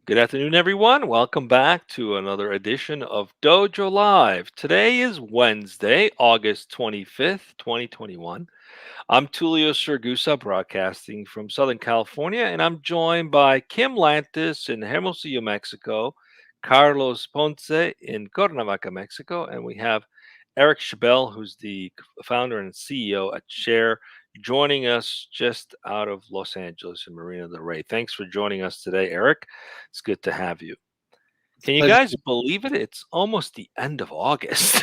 Good afternoon, everyone. Welcome back to another edition of Dojo Live. Today is Wednesday, August 25th, 2021. I'm Tulio Sergusa, broadcasting from Southern California, and I'm joined by Kim Lantis in Hermosillo, Mexico, Carlos Ponce in Cuernavaca, Mexico, and we have Eric Chabel, who's the founder and CEO at Cher, joining us just out of Los Angeles and Marina del Rey. Thanks for joining us today, Eric. It's good to have you. It's a Can you pleasure. guys believe it? It's almost the end of August.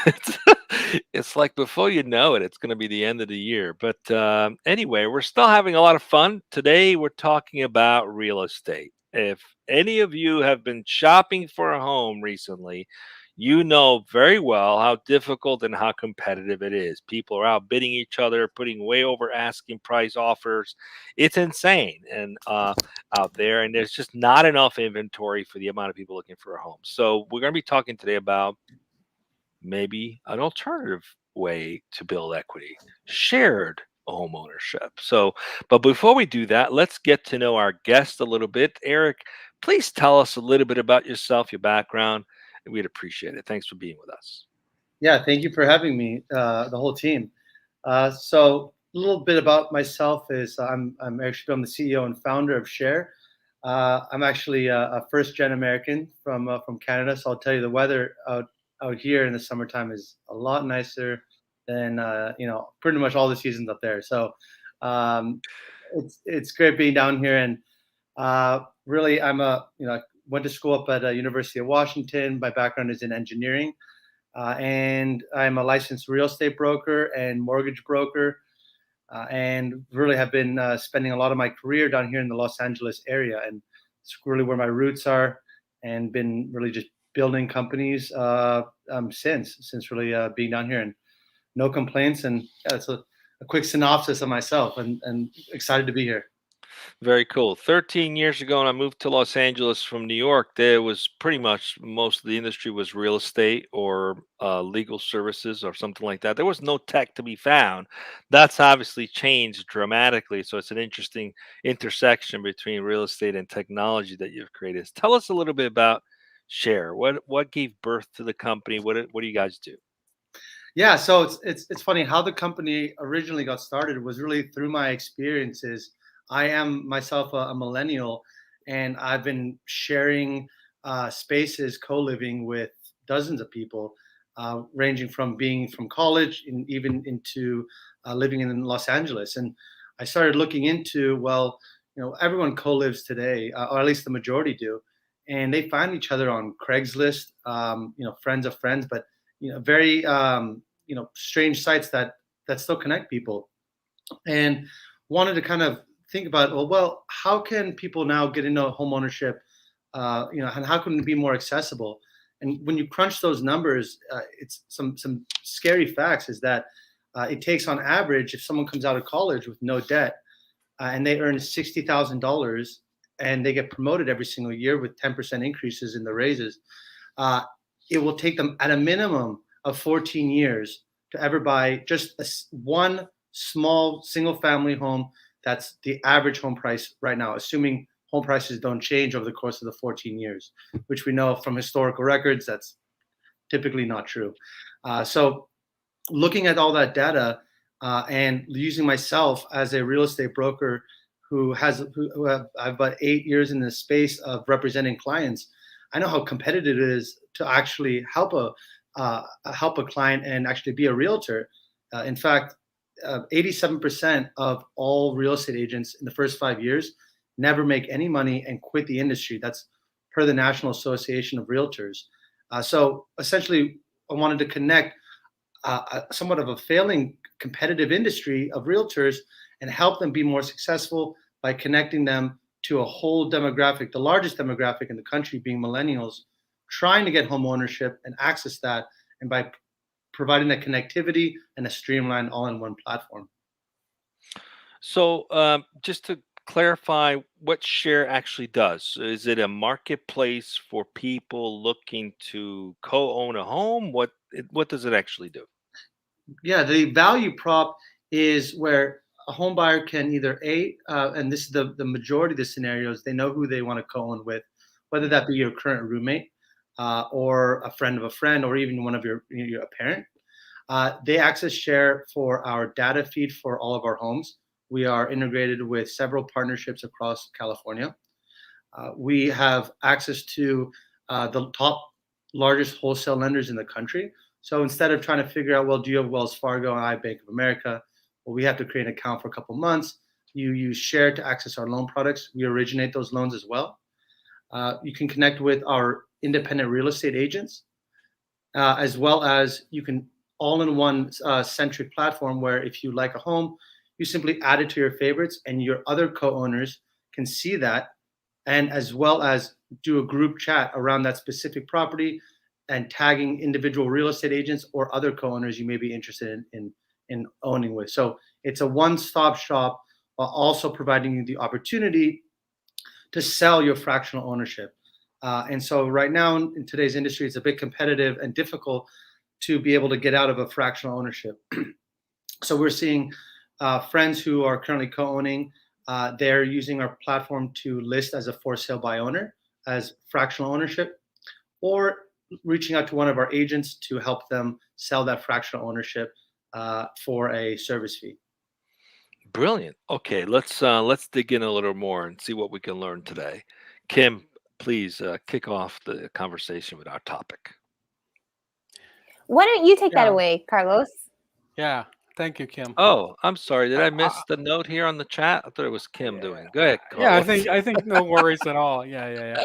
It's like before you know it, it's going to be the end of the year. But anyway, we're still having a lot of fun. Today, we're talking about real estate. If any of you have been shopping for a home recently, you know very well how difficult and how competitive it is. People are outbidding each other, putting way over asking price offers. It's insane. And out there, and there's just not enough inventory for the amount of people looking for a home. So we're going to be talking today about maybe an alternative way to build equity, shared home ownership. So, but before we do that, let's get to know our guest a little bit. Eric, please tell us a little bit about yourself, your background, and we'd appreciate it. Thanks for being with us. Yeah, thank you for having me, the whole team. So a little bit about myself is I'm the CEO and founder of Share. I'm actually a first gen American from Canada, so I'll tell you the weather out here in the summertime is a lot nicer than pretty much all the seasons up there. So um, it's great being down here, and really I went to school up at University of Washington. My background is in engineering. And I'm a licensed real estate broker and mortgage broker, and really have been spending a lot of my career down here in the Los Angeles area, and it's really where my roots are, and been really just building companies since really being down here, and no complaints. And yeah, it's a quick synopsis of myself, and excited to be here. Very cool. 13 years ago, when I moved to Los Angeles from New York, there was pretty much most of the industry was real estate or legal services or something like that. There was no tech to be found. That's obviously changed dramatically. So it's an interesting intersection between real estate and technology that you've created. Tell us a little bit about Share. What gave birth to the company? What do you guys do? Yeah, so it's funny how the company originally got started was really through my experiences. I am myself a millennial, and I've been sharing spaces, co-living with dozens of people, ranging from being from college and even into living in Los Angeles. And I started looking into, well, everyone co-lives today, or at least the majority do, and they find each other on Craigslist, friends of friends, but very strange sites that still connect people, and wanted to kind of think about, well, how can people now get into home ownership, and how can it be more accessible? And when you crunch those numbers, it's some scary facts is that it takes on average, if someone comes out of college with no debt, and they earn $60,000 and they get promoted every single year with 10% increases in the raises, uh, it will take them at a minimum of 14 years to ever buy just one small single family home. That's the average home price right now, assuming home prices don't change over the course of the 14 years, which we know from historical records that's typically not true. So looking at all that data, and using myself as a real estate broker who have about 8 years in the space of representing clients, I know how competitive it is to actually help a client and actually be a realtor. In fact, 87% of all real estate agents in the first 5 years never make any money and quit the industry. That's per the National Association of Realtors. So essentially, I wanted to connect somewhat of a failing competitive industry of realtors and help them be more successful by connecting them to a whole demographic, the largest demographic in the country being millennials, trying to get home ownership and access that, and by providing the connectivity and a streamlined all-in-one platform. So, just to clarify what Share actually does, is it a marketplace for people looking to co-own a home? What does it actually do? Yeah, the value prop is where a home buyer can either and this is the majority of the scenarios, they know who they want to co-own with, whether that be your current roommate or a friend of a friend, or even one of your a parent. They access Share for our data feed for all of our homes. We are integrated with several partnerships across California. We have access to the top largest wholesale lenders in the country. So instead of trying to figure out, well, do you have Wells Fargo and I Bank of America? Well, we have to create an account for a couple months. You use Share to access our loan products. We originate those loans as well. You can connect with our independent real estate agents, as well as you can all in one centric platform where if you like a home, you simply add it to your favorites and your other co-owners can see that, and as well as do a group chat around that specific property and tagging individual real estate agents or other co-owners you may be interested in owning with. So it's a one-stop shop while also providing you the opportunity to sell your fractional ownership. And so right now in today's industry, it's a bit competitive and difficult to be able to get out of a fractional ownership. So we're seeing friends who are currently co-owning, they're using our platform to list as a for sale by owner as fractional ownership, or reaching out to one of our agents to help them sell that fractional ownership for a service fee. Brilliant. Okay, let's dig in a little more and see what we can learn today. Kim, please kick off the conversation with our topic. Why don't you take that Yeah, away, Carlos? yeah. Thank you, Kim. Oh, I'm sorry. Did Uh, I uh, miss the note here on the chat? I thought it was Kim yeah, doing. Go ahead, yeah. I Carlos. think I think no worries at all. Yeah.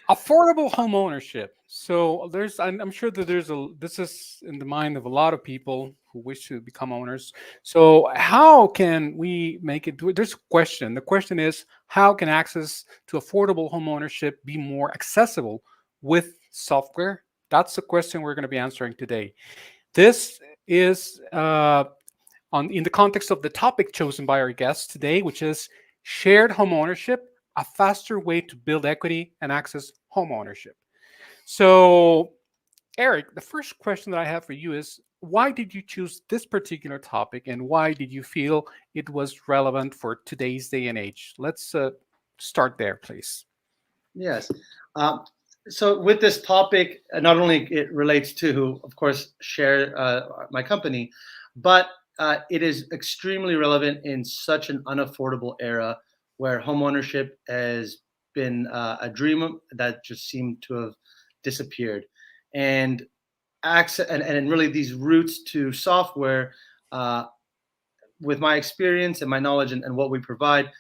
Affordable home ownership. So I'm sure that this is in the mind of a lot of people who wish to become owners. So how can we make it? There's a question. The question is, how can access to affordable home ownership be more accessible with software? That's the question we're going to be answering today. This is in the context of the topic chosen by our guests today, which is shared home ownership, a faster way to build equity and access home ownership. So, Eric, the first question that I have for you is, why did you choose this particular topic, and why did you feel it was relevant for today's day and age? Let's start there, please. Yes. Um, so with this topic, not only it relates to, of course, Share, my company, but it is extremely relevant in such an unaffordable era where homeownership has been a dream that just seemed to have disappeared. And access and really these routes to software, uh, with my experience and my knowledge and what we provide,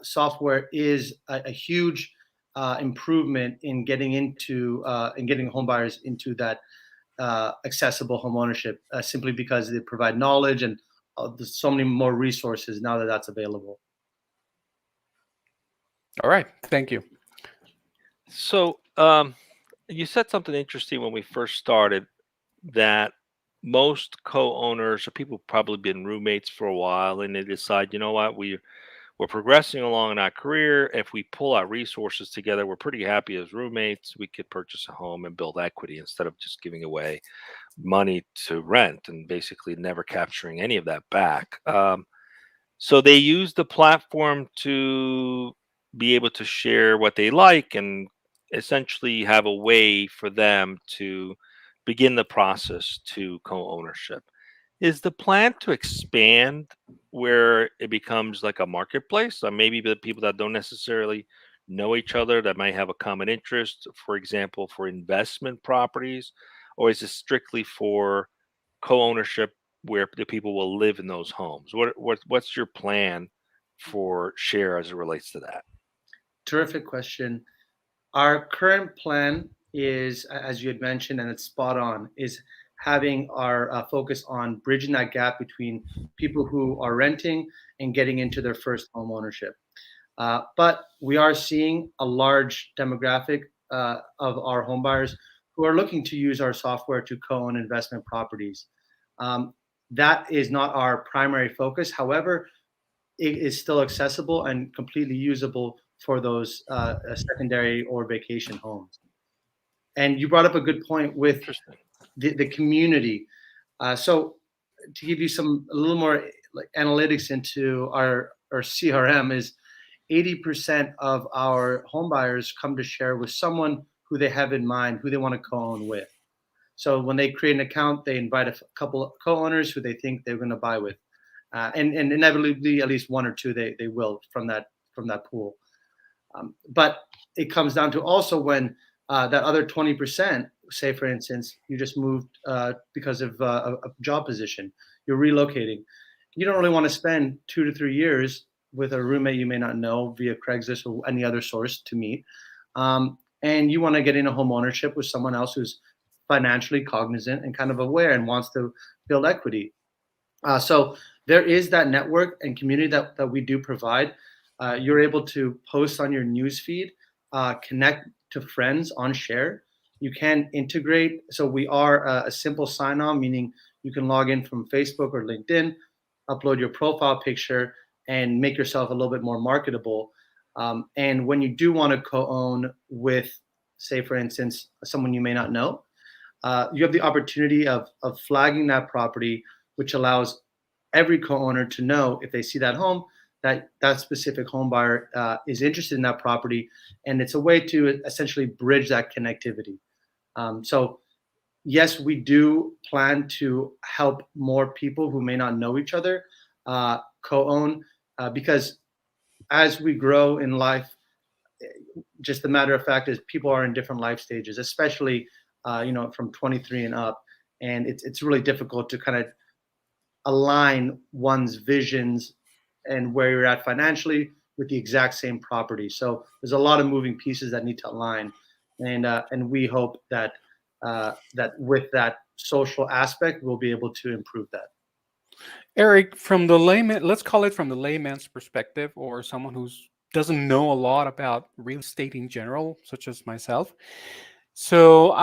software is a huge improvement in getting into in getting home buyers into that accessible home ownership, simply because they provide knowledge and there's so many more resources now that that's available. All right, thank you. So, you said something interesting when we first started, that most co-owners or people probably been roommates for a while and they decide, you know what, we're progressing along in our career. If we pull our resources together, we're pretty happy as roommates. We could purchase a home and build equity instead of just giving away money to rent and basically never capturing any of that back. So they use the platform to be able to share what they like and essentially have a way for them to begin the process to co-ownership. Is the plan to expand where it becomes like a marketplace? Or maybe the people that don't necessarily know each other that might have a common interest, for example, for investment properties, or is it strictly for co-ownership where the people will live in those homes? What's your plan for Share as it relates to that? Terrific question. Our current plan is, as you had mentioned, and it's spot on, is having our focus on bridging that gap between people who are renting and getting into their first home ownership. But we are seeing a large demographic of our home buyers who are looking to use our software to co-own investment properties. Um, that is not our primary focus. However, it is still accessible and completely usable for those secondary or vacation homes. And you brought up a good point with Interesting. the community. So to give you some a little more like analytics into our CRM is 80% of our home buyers come to share with someone who they have in mind, who they want to co-own with. So when they create an account, they invite a couple of co-owners who they think they're going to buy with, and inevitably at least one or two they will from that pool. But it comes down to also when that other 20%, say for instance, you just moved because of a job position, you're relocating. You don't really want to spend 2 to 3 years with a roommate you may not know via Craigslist or any other source to meet. And you want to get into home ownership with someone else who's financially cognizant and kind of aware and wants to build equity. So there is that network and community that we do provide. You're able to post on your news feed, connect to friends on Share. You can integrate. So we are a simple sign-on, meaning you can log in from Facebook or LinkedIn, upload your profile picture, and make yourself a little bit more marketable. And when you do want to co-own with, say, for instance, someone you may not know, you have the opportunity of flagging that property, which allows every co-owner to know if they see that home that that specific home buyer is interested in that property, and it's a way to essentially bridge that connectivity. So yes, we do plan to help more people who may not know each other co-own, because as we grow in life, just the matter of fact is people are in different life stages, especially from 23 and up, and it's really difficult to kind of align one's visions and where you're at financially with the exact same property. So there's a lot of moving pieces that need to align, and we hope that that with that social aspect, we'll be able to improve that. Eric, from the layman, let's call it from the layman's perspective, or someone who doesn't know a lot about real estate in general, such as myself. So,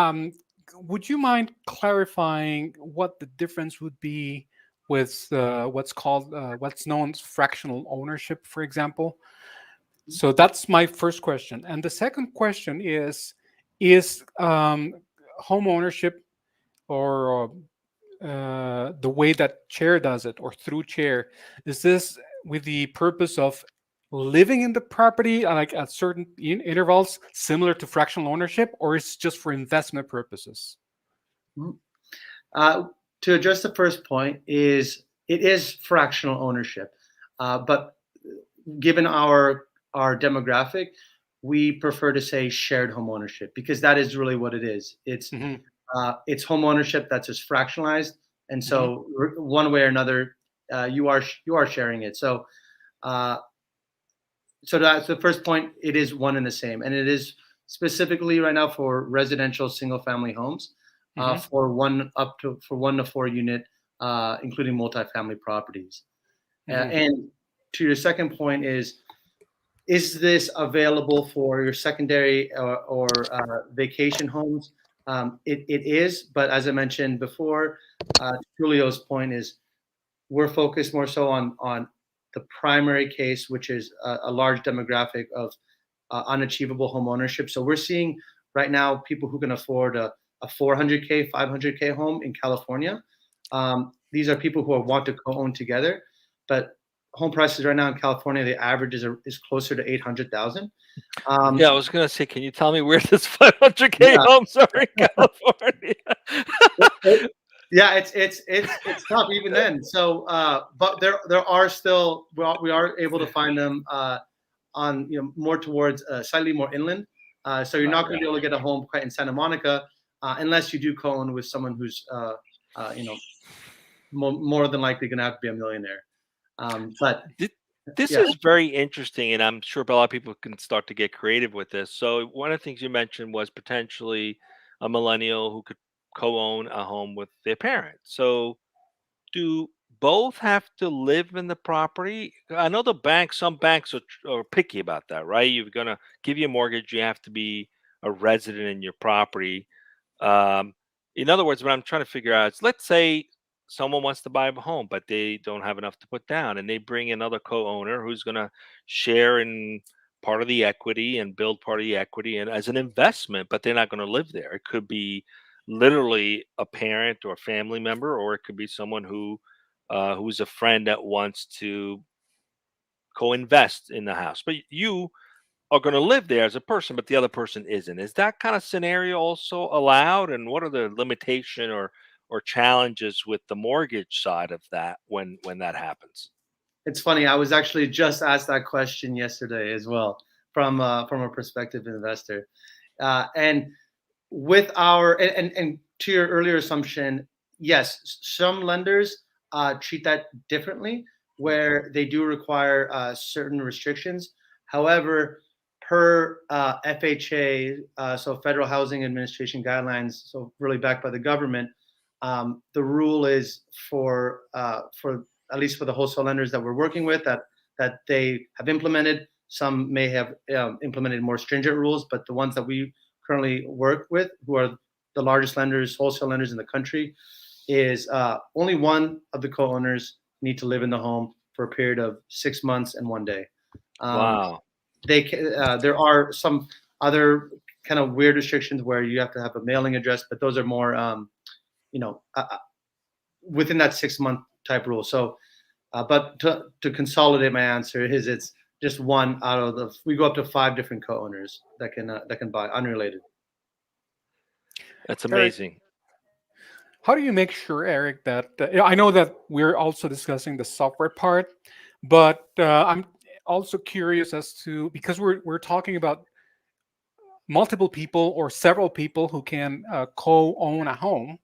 would you mind clarifying what the difference would be with what's known as fractional ownership, for example? So that's my first question. And the second question is home ownership, or the way that Chair does it, or through Chair, is this with the purpose of living in the property like at certain intervals, similar to fractional ownership, or is it just for investment purposes? Mhm. To address the first point, it is fractional ownership, but given our demographic, we prefer to say shared home ownership because that is really what it is. Hmm. It's home ownership that's just fractionalized, and Hmm. so one way or another, you are sharing it. Uh, so that's the first point. It is one and the same, and it is specifically right now for residential single family homes, Hmm. for 1 to 4 unit, including multifamily properties. Hmm. And to your second point is this available for your secondary or vacation homes? It is, but as I mentioned before, Julio's point is we're focused more so on the primary case, which is a large demographic of unachievable home ownership. So we're seeing right now people who can afford a 400K, 500K home in California. These are people who want to co-own together, but home prices right now in California, the average is closer to 800,000. Yeah, I was gonna say, can you tell me where this 500K Yeah, homes are in California? yeah, it's tough even then. So, but there are still we are able to find them on more towards slightly more inland. So you're not going to Okay. be able to get a home quite in Santa Monica unless you do co-own with someone who's you know more than likely going to have to be a millionaire. But Th- This yeah, is very interesting, and I'm sure a lot of people can start to get creative with this. So, one of the things you mentioned was potentially a millennial who could co-own a home with their parents. So, do both have to live in the property? I know some banks are picky about that, right? You're gonna give you a mortgage, you have to be a resident in your property. Um, in other words, what I'm trying to figure out is, let's say someone wants to buy a home, but they don't have enough to put down, and they bring another co-owner who's going to share in part of the equity and build part of the equity and as an investment, but they're not going to live there. It could be literally a parent or a family member, or it could be someone who's a friend that wants to co-invest in the house, but you are going to live there as a person, but the other person isn't. Is that kind of scenario also allowed? And what are the limitation or challenges with the mortgage side of that when that happens? It's funny. I was actually just asked that question yesterday as well from a prospective investor, and with our and to your earlier assumption, yes, some lenders treat that differently, where they do require certain restrictions. However, per FHA, so Federal Housing Administration guidelines, so really backed by the government, the rule is for at least for the wholesale lenders that we're working with that they have implemented. Some may have implemented more stringent rules, but the ones that we currently work with, who are the largest lenders, wholesale lenders in the country, is only one of the co-owners need to live in the home for a period of 6 months and 1 day. Um, Wow. there are some other kind of weird restrictions where you have to have a mailing address, but those are more you know within that 6 month type rule. So, but to consolidate my answer is it's just one out of the. We go up to 5 different co-owners that can buy unrelated. That's Eric, amazing. how do you make sure, Eric, that I know that we're also discussing the software part, but I'm also curious as to, because we're talking about multiple people or several people who can co-own a home.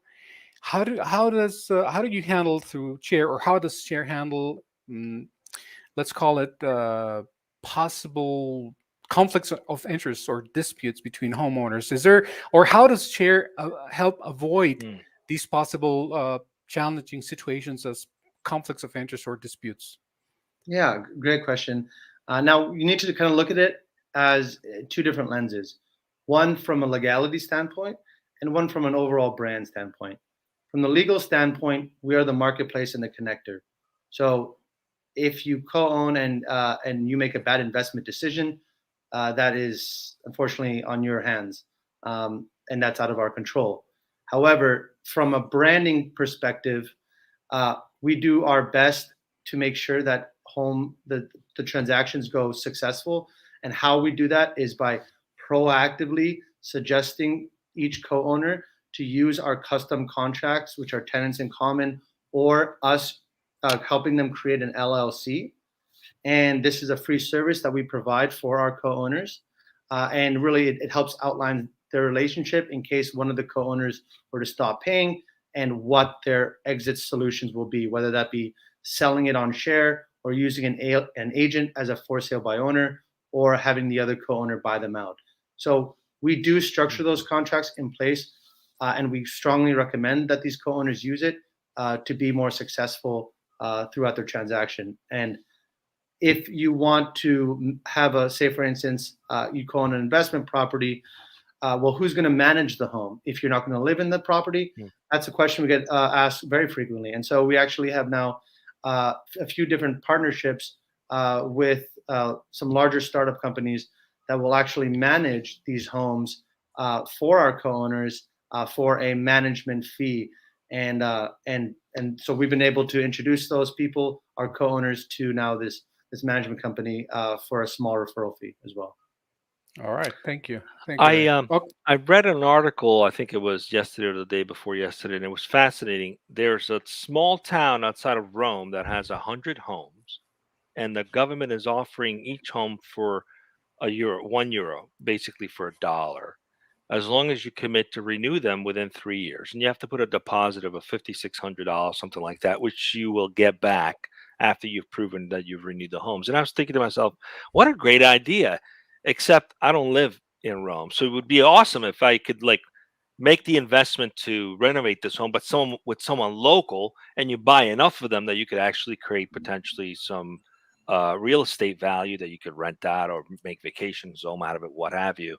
How do you handle through Chair, or how does Chair handle, mm, let's call it, possible conflicts of interest or disputes between homeowners? Is there, or how does Chair help avoid Mm. these possible challenging situations as conflicts of interest or disputes? Yeah, great question. Now you need to kind of look at it as two different lenses, one from a legality standpoint and one from an overall brand standpoint. From the legal standpoint, we are the marketplace and the connector. So if you co-own and you make a bad investment decision, that is unfortunately on your hands, and that's out of our control. However, from a branding perspective, we do our best to make sure that the transactions go successful. And how we do that is by proactively suggesting each co-owner to use our custom contracts, which are tenants in common, or us helping them create an LLC. And this is a free service that we provide for our co-owners. And really, it helps outline their relationship in case one of the co-owners were to stop paying, and what their exit solutions will be, whether that be selling it on Share or using an agent as a for sale by owner, or having the other co-owner buy them out. So we do structure those contracts in place, and we strongly recommend that these co-owners use it to be more successful throughout their transaction. And if you want to have a, say for instance, you co-own an investment property, well, who's going to manage the home if you're not going to live in the property? Mm. That's a question we get asked very frequently. And so we actually have now a few different partnerships with some larger startup companies that will actually manage these homes for our co-owners for a management fee. And so we've been able to introduce those people, our co-owners, to now this management company for a small referral fee as well. All right, thank you, I Eric. um Oh, I read an article, I think it was yesterday or the day before yesterday, and it was fascinating. There's a small town outside of Rome that has 100 homes, and the government is offering each home for a euro, €1, basically for $1, as long as you commit to renew them within 3 years. And you have to put a deposit of a $5,600, something like that, which you will get back after you've proven that you've renewed the homes. And I was thinking to myself, what a great idea. Except I don't live in Rome. So it would be awesome if I could like make the investment to renovate this home, but someone with someone local, and you buy enough of them that you could actually create potentially some real estate value that you could rent out or make vacations home out of it, what have you.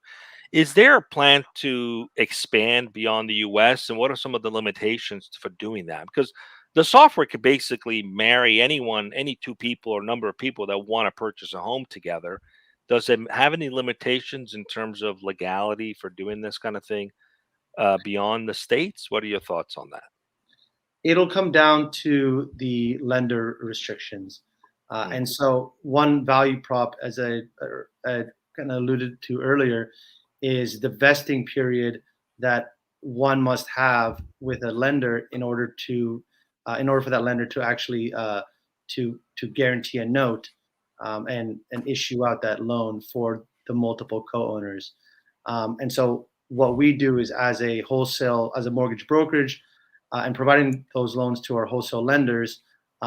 Is there a plan to expand beyond the US? And what are some of the limitations for doing that? Because the software could basically marry anyone, any two people or number of people that want to purchase a home together. Does it have any limitations in terms of legality for doing this kind of thing beyond the states? What are your thoughts on that? It'll come down to the lender restrictions. And so one value prop, as I kind of alluded to earlier, is the vesting period that one must have with a lender in order for that lender to actually to guarantee a note, and issue out that loan for the multiple co-owners. And so what we do is, as a mortgage brokerage, and providing those loans to our wholesale lenders,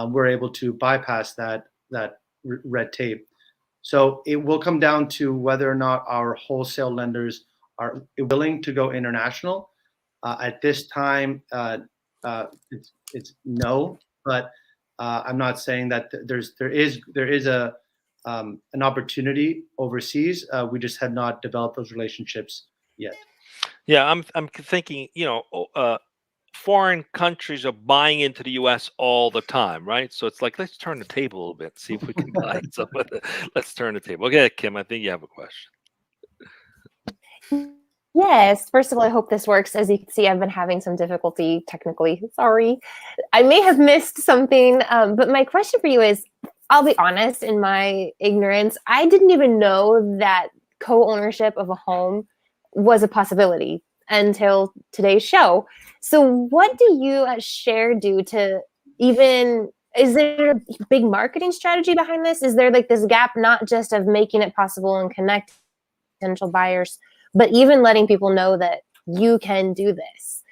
we're able to bypass that red tape. So it will come down to whether or not our wholesale lenders are willing to go international. At this time, it's no, but I'm not saying that there is an opportunity overseas. We just had not developed those relationships yet. Yeah, I'm thinking, foreign countries are buying into the U.S. all the time, right? So it's like, let's turn the table a little bit, see if we can buy some of it. Let's turn the table. Okay, Kim, I think you have a question. Yes. First of all, I hope this works. As you can see, I've been having some difficulty technically. Sorry. I may have missed something, but my question for you is, I'll be honest, in my ignorance, I didn't even know that co-ownership of a home was a possibility until today's show. So what do you at Cher do to even, is there a big marketing strategy behind this? Is there like this gap, not just of making it possible and connect potential buyers, but even letting people know that you can do this?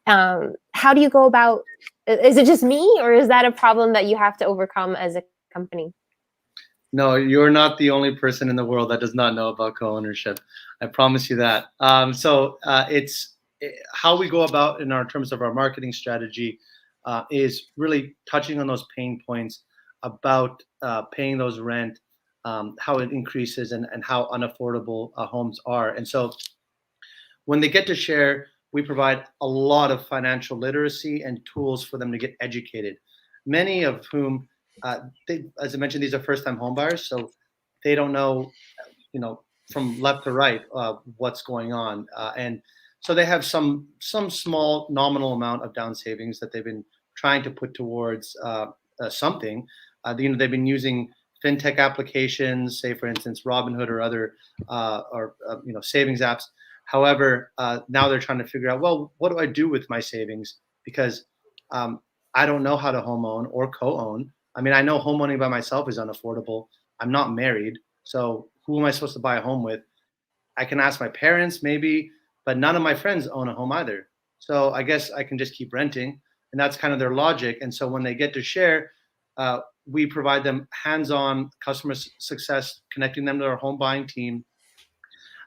How do you go about, is it just me, or is that a problem that you have to overcome as a company? No, you're not the only person in the world that does not know about co-ownership. I promise you that. It's how we go about in our terms of our marketing strategy, is really touching on those pain points about paying those rent, how it increases, and how unaffordable homes are. And so when they get to Cher, we provide a lot of financial literacy and tools for them to get educated. Many of whom, as I mentioned, these are first-time homebuyers, so they don't know, from left to right, what's going on, and so they have some small nominal amount of down savings that they've been trying to put towards something. They've been using fintech applications, say for instance Robinhood or other savings apps. However, now they're trying to figure out, well, what do I do with my savings? Because I don't know how to home own or co-own. I mean, I know home owning by myself is unaffordable. I'm not married, so who am I supposed to buy a home with? I can ask my parents maybe, but none of my friends own a home either. So I guess I can just keep renting, and that's kind of their logic. And so when they get to Cher, we provide them hands-on customer success, connecting them to our home buying team,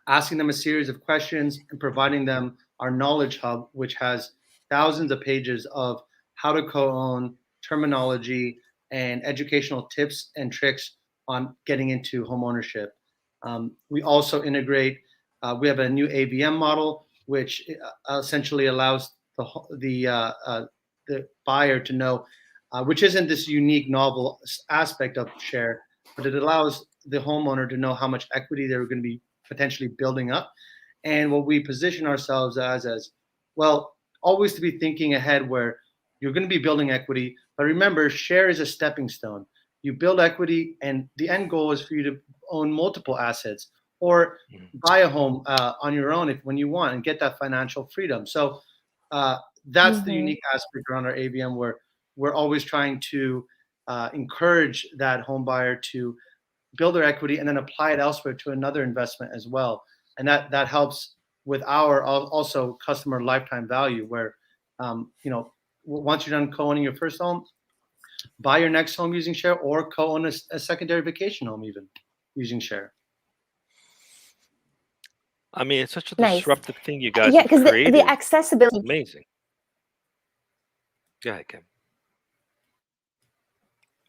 asking them a series of questions, and providing them our knowledge hub, which has thousands of pages of how to co-own, terminology, and educational tips and tricks on getting into home ownership. We also integrate, we have a new AVM model, which essentially allows the buyer to know, which isn't this unique novel aspect of Cher, but it allows the homeowner to know how much equity they're going to be potentially building up. And what we position ourselves as well, always to be thinking ahead, where you're going to be building equity, but remember, Cher is a stepping stone. You build equity, and the end goal is for you to own multiple assets or buy a home on your own when you want, and get that financial freedom. So that's the unique aspect around our AVM, where we're always trying to encourage that home buyer to build their equity and then apply it elsewhere to another investment as well. And that helps with our also customer lifetime value, where once you're done co-owning your first home, buy your next home using Cher, or co-own a secondary vacation home even using Cher. I mean, it's such a Nice. disruptive thing you guys Yeah, have because created. the accessibility. It's amazing. Go ahead, Kim.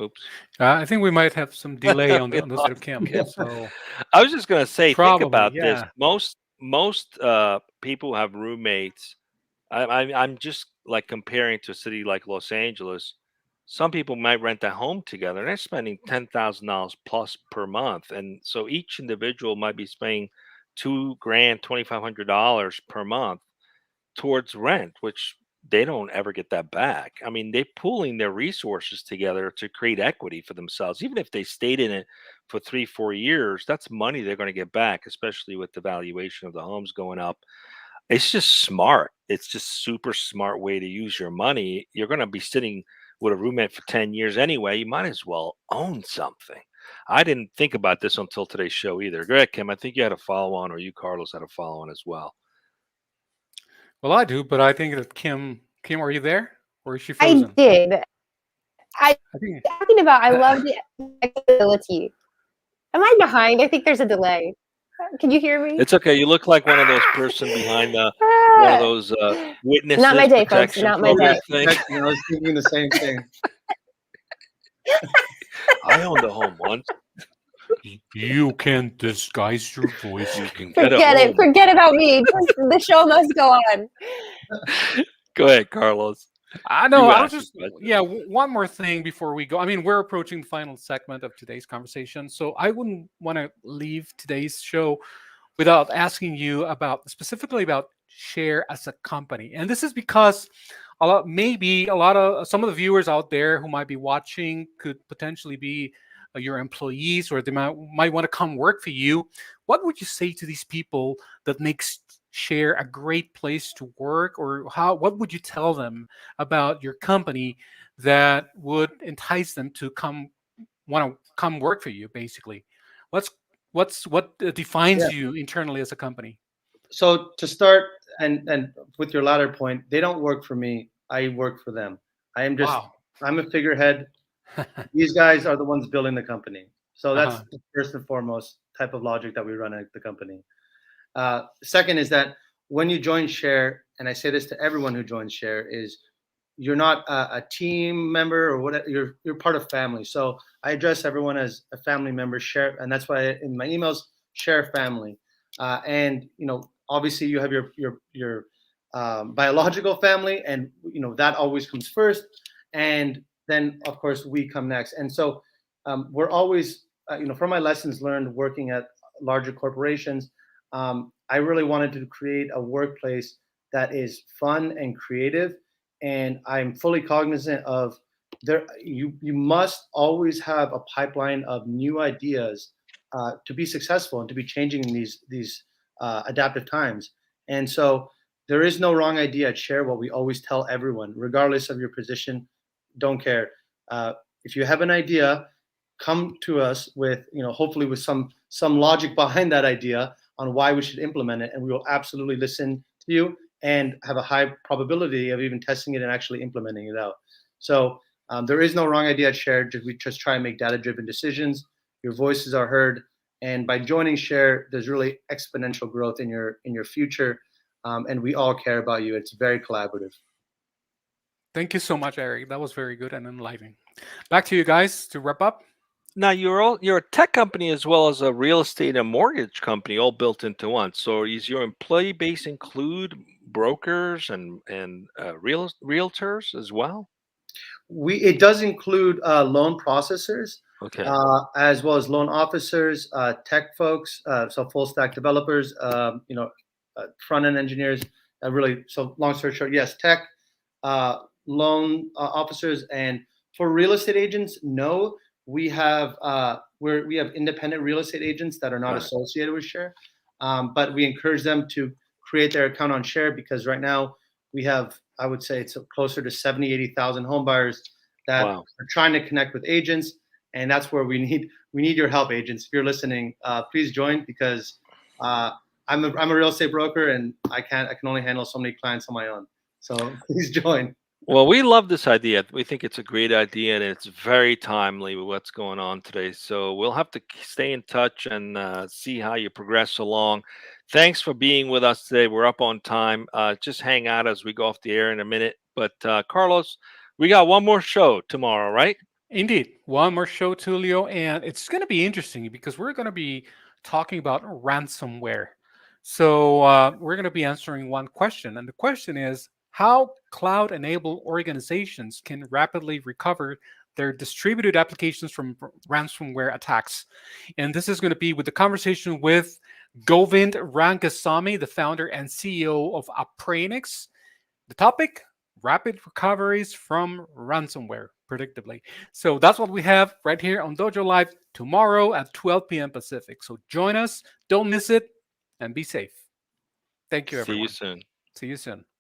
Oops. I think we might have some delay on the side of Kim. Kim. So I was just going to say, probably, think about this. yeah. Most people who have roommates. I'm just like comparing to a city like Los Angeles. Some people might rent a home together, and they're spending $10,000 plus per month, and so each individual might be spending $2,000, $2,500 per month towards rent, which they don't ever get that back. I mean, they're pooling their resources together to create equity for themselves. Even if they stayed in it for 3, 4 years, that's money they're going to get back, especially with the valuation of the homes going up. It's just smart. It's just super smart way to use your money. You're going to be sitting with a roommate for 10 years anyway. You might as well own something. I didn't think about this until today's show either. Go ahead, Kim. I think you had a follow on, or you, Carlos, had a follow on as well. Well, I do, but I think that Kim, are you there, or is she I frozen? did. I I think. talking about. I love the flexibility. Am I behind? I think there's a delay. Can you hear me? It's okay. You look like one of those person behind one of Ah. those Not witnesses my day, folks. protection Not my program day. thing. I was thinking the same thing. I owned a home once. You can disguise your voice. You can get a Forget it. home. Forget about me. The show must go on. Go ahead, Carlos. I know. You I was asked just, the question. yeah. One more thing before we go. I mean, we're approaching the final segment of today's conversation, so I wouldn't want to leave today's show without asking you specifically about Share as a company. And this is because maybe a lot of some of the viewers out there who might be watching could potentially be your employees, or they might want to come work for you. What would you say to these people that makes Share a great place to work, or what would you tell them about your company that would entice them to want to come work for you? Basically, what defines Yeah. you internally as a company? So to start, and with your latter point, they don't work for me. I work for them. I'm a figurehead. These guys are the ones building the company. So that's the first and foremost type of logic that we run at the company. Second is that when you join Share, and I say this to everyone who joins Share, is you're not a team member or whatever. You're part of family. So I address everyone as a family member. Share, and that's why in my emails, Share family. And obviously you have your biological family, and that always comes first, and then of course we come next. And so we're always, from my lessons learned working at larger corporations, I really wanted to create a workplace that is fun and creative, and I'm fully cognizant of you must always have a pipeline of new ideas to be successful and to be changing in these adaptive times. And so there is no wrong idea at Share. What we always tell everyone, regardless of your position, don't care. If you have an idea, come to us with, hopefully with some logic behind that idea on why we should implement it, and we will absolutely listen to you and have a high probability of even testing it and actually implementing it out. So there is no wrong idea at Share. We just try and make data-driven decisions. Your voices are heard, and by joining Share, there's really exponential growth in your future, and we all care about you. It's very collaborative. Thank you so much, Eric. That was very good and enlightening. Back to you guys to wrap up. Now you're a tech company as well as a real estate and mortgage company, all built into one. So is your employee base include brokers and realtors as well? It does include loan processors, Okay. as well as loan officers, tech folks, so full stack developers, front end engineers. Really, so long story short, yes, tech, loan officers, and for real estate agents, no, we have we have independent real estate agents that are not Right. associated with Share, but we encourage them to create their account on Share, because right now we have, I would say, it's closer to 70, 80,000 home buyers that Wow. are trying to connect with agents, and that's where we need your help, agents. If you're listening, please join, because I'm a real estate broker, and I can only handle so many clients on my own. So please join. Well, we love this idea. We think it's a great idea, and it's very timely with what's going on today. So we'll have to stay in touch and see how you progress along. Thanks for being with us today. We're up on time. Just hang out as we go off the air in a minute. But Carlos, we got one more show tomorrow, right? Indeed. One more show, Tulio, and it's going to be interesting because we're going to be talking about ransomware. So we're going to be answering one question, and the question is how cloud-enabled organizations can rapidly recover their distributed applications from ransomware attacks. And this is going to be with the conversation with Govind Rangasamy, the founder and CEO of Apranix. The topic, rapid recoveries from ransomware, predictably. So that's what we have right here on Dojo Live tomorrow at 12 p.m. Pacific. So join us, don't miss it, and be safe. Thank you, See you everyone. soon. See you soon.